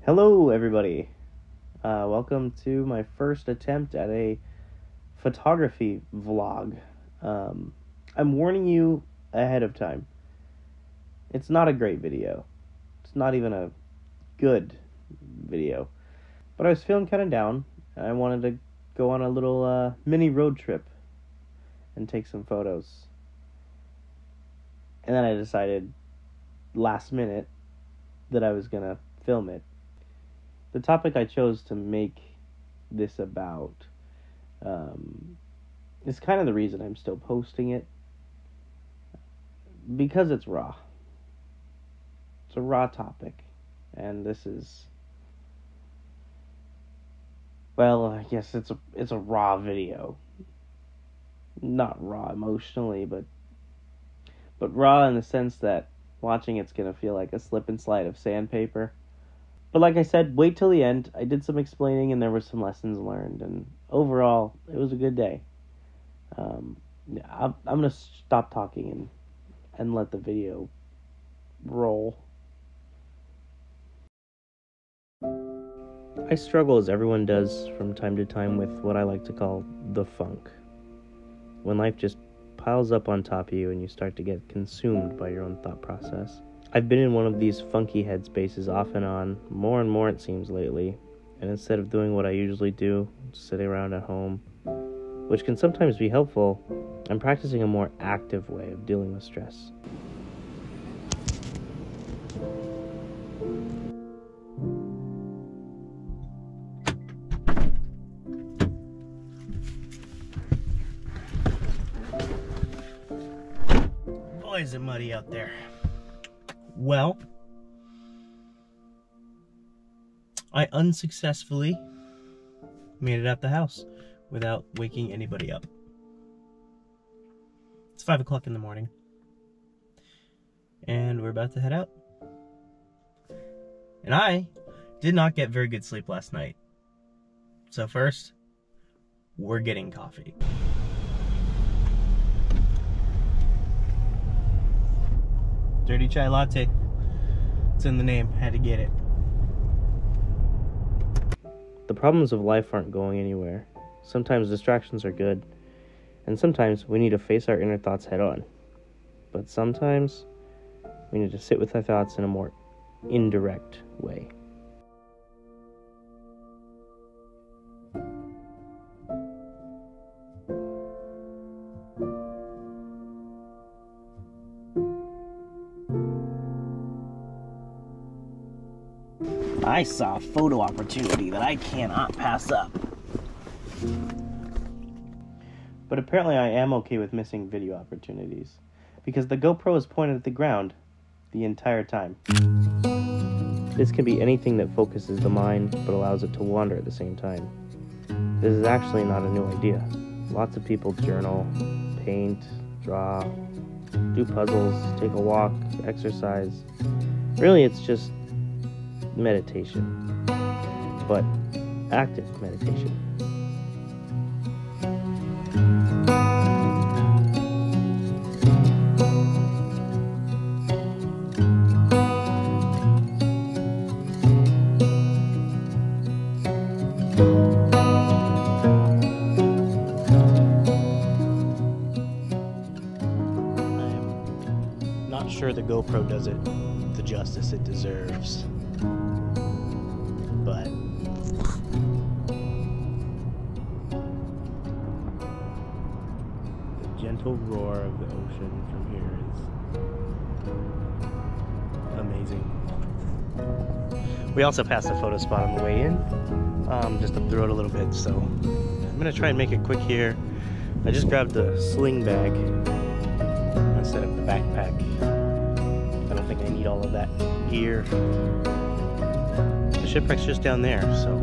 Hello everybody, welcome to my first attempt at a photography vlog. I'm warning you ahead of time. It's not a great video. It's not even a good video. But I was feeling kind of down, and I wanted to go on a little mini road trip and take some photos. And then I decided last minute that I was gonna film it. The topic I chose to make this about is kind of the reason I'm still posting it, because it's raw. It's a raw topic, and this is, well, I guess it's a raw video. Not raw emotionally, but raw in the sense that watching it's gonna feel like a slip and slide of sandpaper. But like I said, wait till the end. I did some explaining and there were some lessons learned, and overall, it was a good day. I'm going to stop talking and let the video roll. I struggle, as everyone does from time to time, with what I like to call the funk. When life just piles up on top of you and you start to get consumed by your own thought process. I've been in one of these funky headspaces off and on, more and more it seems lately, and instead of doing what I usually do, sitting around at home, which can sometimes be helpful, I'm practicing a more active way of dealing with stress. Boy, is it muddy out there. Well, I unsuccessfully made it out the house without waking anybody up. It's 5 o'clock in the morning, and we're about to head out. And I did not get very good sleep last night. So first, we're getting coffee. Dirty chai latte. It's in the name. Had to get it. The problems of life aren't going anywhere. Sometimes distractions are good, and sometimes we need to face our inner thoughts head on. But sometimes we need to sit with our thoughts in a more indirect way. I saw a photo opportunity that I cannot pass up. But apparently I am okay with missing video opportunities, because the GoPro is pointed at the ground the entire time. This can be anything that focuses the mind, but allows it to wander at the same time. This is actually not a new idea. Lots of people journal, paint, draw, do puzzles, take a walk, exercise. Really, it's just meditation, but active meditation. I'm not sure the GoPro does it the justice it deserves. But the gentle roar of the ocean from here is amazing. We also passed a photo spot on the way in, just up the road a little bit, so I'm gonna try and make it quick here. I just grabbed the sling bag instead of the backpack. I don't think I need all of that gear. The shipwreck's just down there, so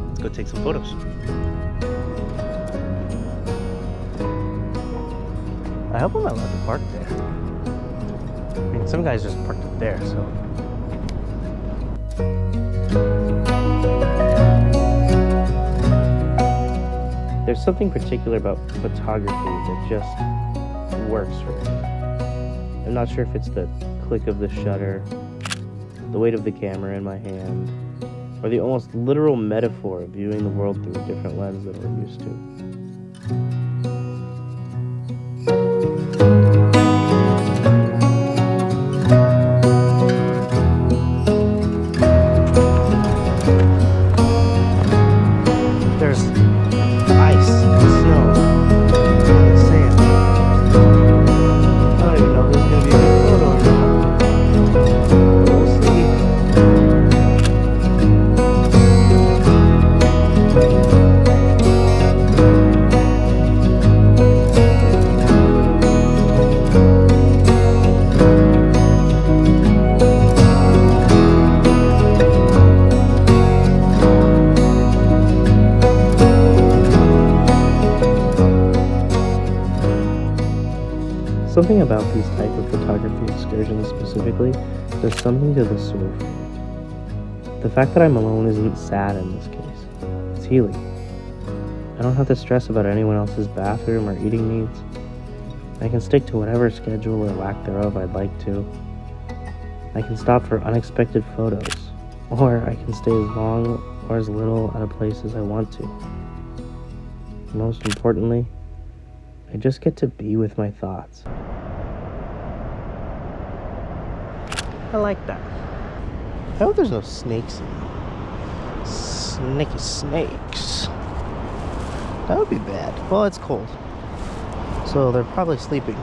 let's go take some photos. I hope I'm not allowed to park there. I mean, some guys just parked up there, so. There's something particular about photography that just works for me. I'm not sure if it's the click of the shutter, the weight of the camera in my hand, or the almost literal metaphor of viewing the world through a different lens than we're used to. There's ice, snow, and sand. I don't even know if there's gonna be a good photo or not. We'll see. Something about these type of photography excursions specifically, there's something to the soul. The fact that I'm alone isn't sad in this case. It's healing. I don't have to stress about anyone else's bathroom or eating needs. I can stick to whatever schedule or lack thereof I'd like to. I can stop for unexpected photos, or I can stay as long or as little at a place as I want to. Most importantly, I just get to be with my thoughts. I like that. I hope there's no snakes in here. Snaky snakes. That would be bad. Well, it's cold, so they're probably sleeping.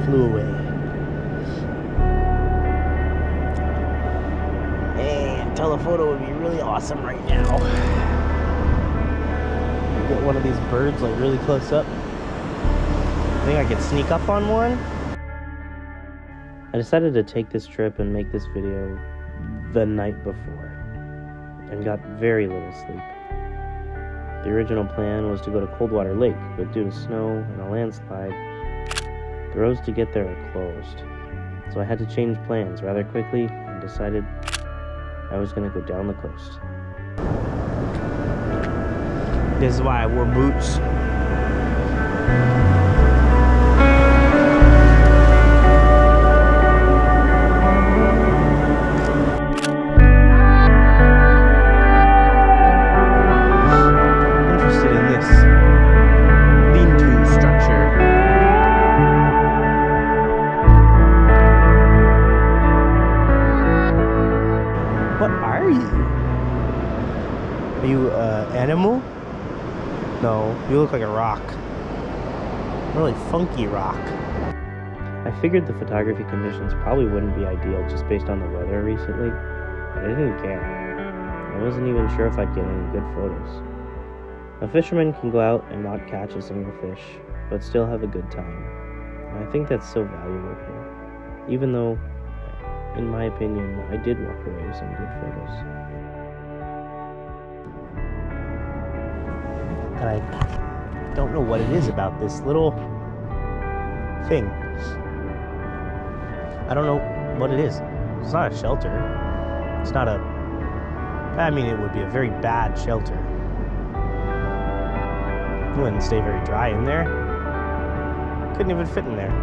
Flew away. And telephoto would be really awesome right now. Get one of these birds like really close up. I think I could sneak up on one. I decided to take this trip and make this video the night before, and got very little sleep. The original plan was to go to Coldwater Lake, but due to snow and a landslide, the roads to get there are closed, so I had to change plans rather quickly and decided I was going to go down the coast. This is why I wore boots. Interested in this lean-to structure. What are you? Are you an animal? No, you look like a rock. Really funky rock. I figured the photography conditions probably wouldn't be ideal just based on the weather recently, but I didn't care. I wasn't even sure if I'd get any good photos. A fisherman can go out and not catch a single fish, but still have a good time. And I think that's so valuable here, even though, in my opinion, I did walk away with some good photos. And I don't know what it is about this little thing. I don't know what it is. It's not a shelter. It's not a... I mean, it would be a very bad shelter. It wouldn't stay very dry in there. Couldn't even fit in there.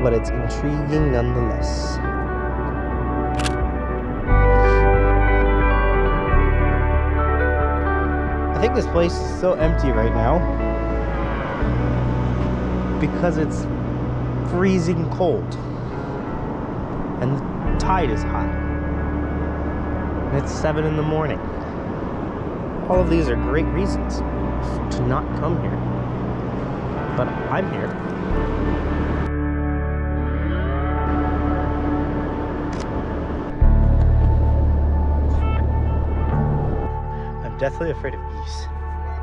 But it's intriguing nonetheless. I think this place is so empty right now because it's freezing cold and the tide is high and it's 7 in the morning. All of these are great reasons to not come here, but I'm here. I'm deathly afraid of geese.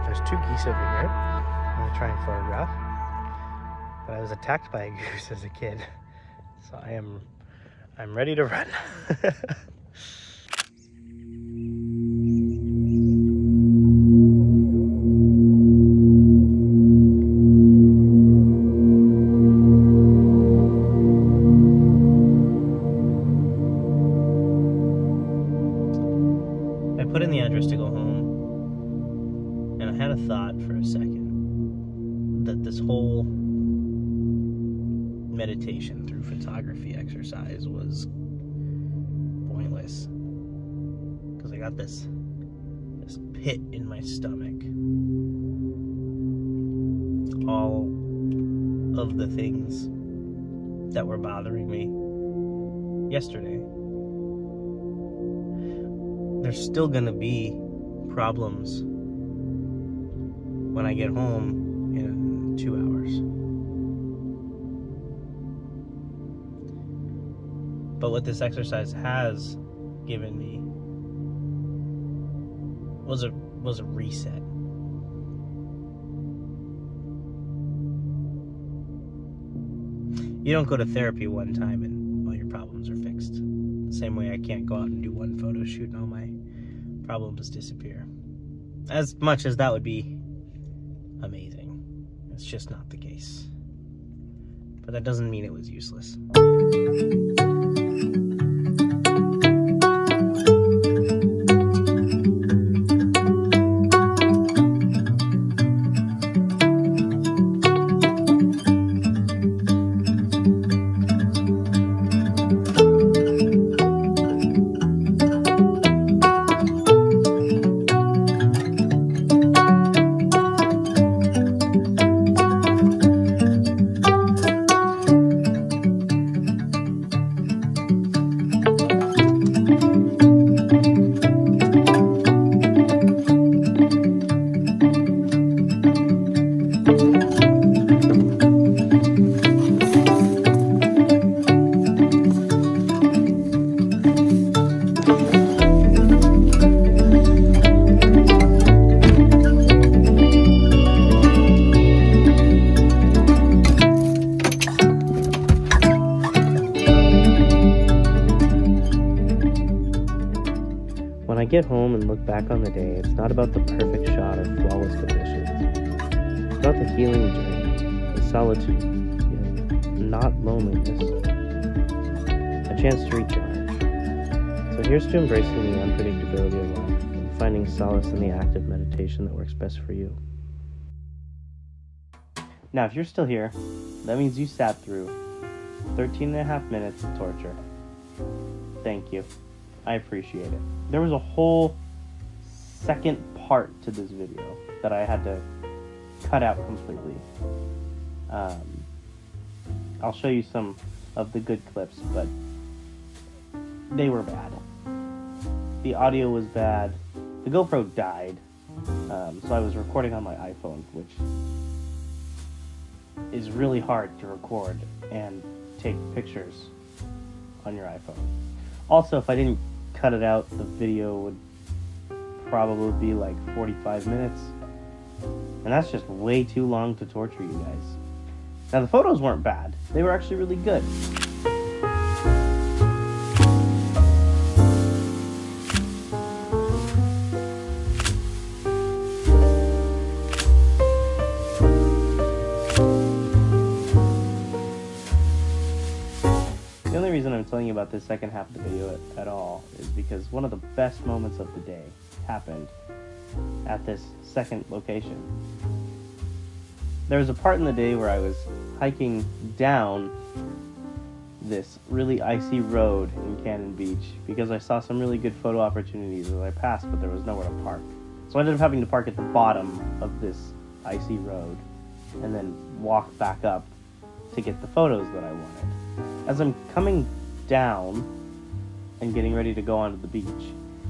There's 2 geese over here I'm gonna try and photograph, but I was attacked by a goose as a kid, so I'm ready to run. put in the address to go home, and I had a thought for a second that this whole meditation through photography exercise was pointless, because I got this pit in my stomach. All of the things that were bothering me yesterday, there's still gonna be problems when I get home in 2 hours. But what this exercise has given me was a reset. You don't go to therapy one time and all your problems are fixed. The same way I can't go out and do one photo shoot and all my problems disappear. As much as that would be amazing, it's just not the case. But that doesn't mean it was useless. When I get home and look back on the day, it's not about the perfect shot or flawless conditions. It's about the healing journey, the solitude, yet not loneliness, a chance to recharge. So here's to embracing the unpredictability of life and finding solace in the act of meditation that works best for you. Now, if you're still here, that means you sat through 13 and a half minutes of torture. Thank you. I appreciate it. There was a whole second part to this video that I had to cut out completely. I'll show you some of the good clips, but they were bad. The audio was bad. The GoPro died, so I was recording on my iPhone, which is really hard to record and take pictures on your iPhone. Also, if I didn't cut it out, the video would probably be like 45 minutes. And that's just way too long to torture you guys. Now, the photos weren't bad. They were actually really good. The only reason I'm telling you about this second half of the video at all is because one of the best moments of the day happened at this second location. There was a part in the day where I was hiking down this really icy road in Cannon Beach because I saw some really good photo opportunities as I passed, but there was nowhere to park. So I ended up having to park at the bottom of this icy road and then walk back up to get the photos that I wanted. As I'm coming down and getting ready to go onto the beach,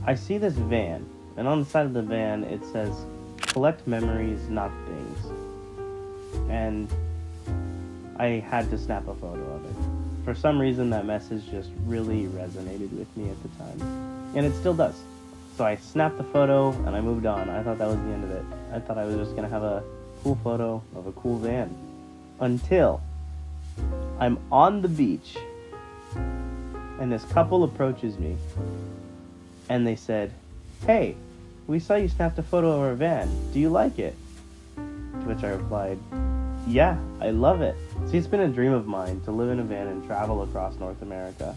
I see this van, and on the side of the van it says, "Collect memories, not things." And I had to snap a photo of it. For some reason, that message just really resonated with me at the time, and it still does. So I snapped the photo and I moved on. I thought that was the end of it. I thought I was just gonna have a cool photo of a cool van, until I'm on the beach and this couple approaches me and they said, "Hey, we saw you snapped a photo of our van. Do you like it?" To which I replied, "Yeah, I love it." See, it's been a dream of mine to live in a van and travel across North America.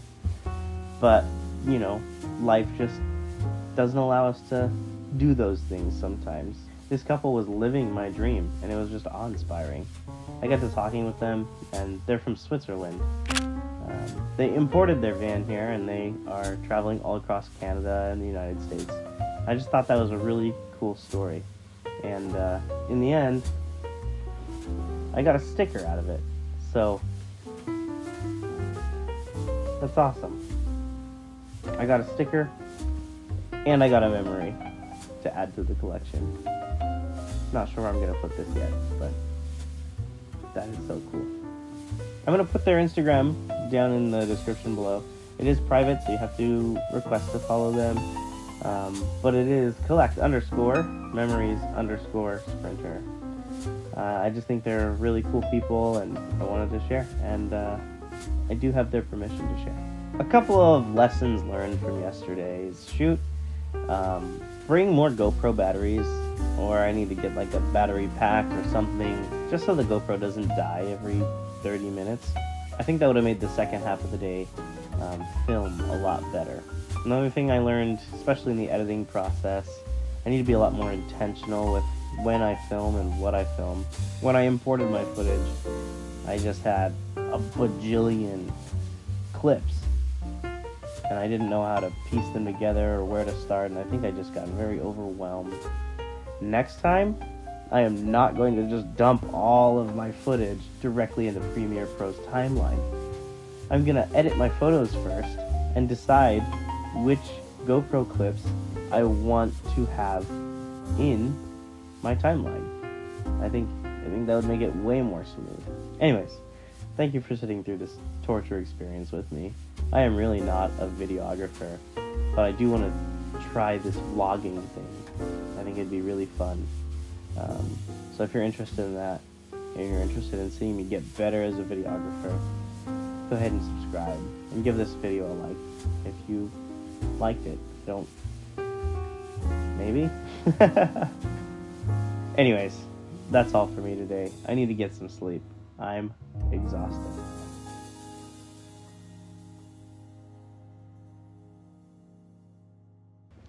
But, you know, life just doesn't allow us to do those things sometimes. This couple was living my dream, and it was just awe-inspiring. I got to talking with them, and they're from Switzerland. They imported their van here, and they are traveling all across Canada and the United States. I just thought that was a really cool story. And in the end, I got a sticker out of it. So, that's awesome. I got a sticker, and I got a memory to add to the collection. Not sure where I'm going to put this yet, but that is so cool. I'm going to put their Instagram down in the description below. It is private, so you have to request to follow them. But it is collect_memories_sprinter. I just think they're really cool people, and I wanted to share. And I do have their permission to share. A couple of lessons learned from yesterday's shoot. Bring more GoPro batteries, or I need to get like a battery pack or something, just so the GoPro doesn't die every 30 minutes. I think that would have made the second half of the day film a lot better. Another thing I learned, especially in the editing process, I need to be a lot more intentional with when I film and what I film. When I imported my footage, I just had a bajillion clips, and I didn't know how to piece them together or where to start, and I think I just got very overwhelmed. Next time, I am not going to just dump all of my footage directly into Premiere Pro's timeline. I'm going to edit my photos first and decide which GoPro clips I want to have in my timeline. I think that would make it way more smooth. Anyways, thank you for sitting through this torture experience with me. I am really not a videographer, but I do want to try this vlogging thing. I think it'd be really fun. So if you're interested in that, and you're interested in seeing me get better as a videographer, go ahead and subscribe, and give this video a like if you liked it. Don't. Maybe? Anyways, that's all for me today. I need to get some sleep. I'm exhausted.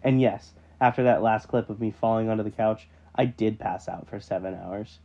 And yes, after that last clip of me falling onto the couch, I did pass out for 7 hours.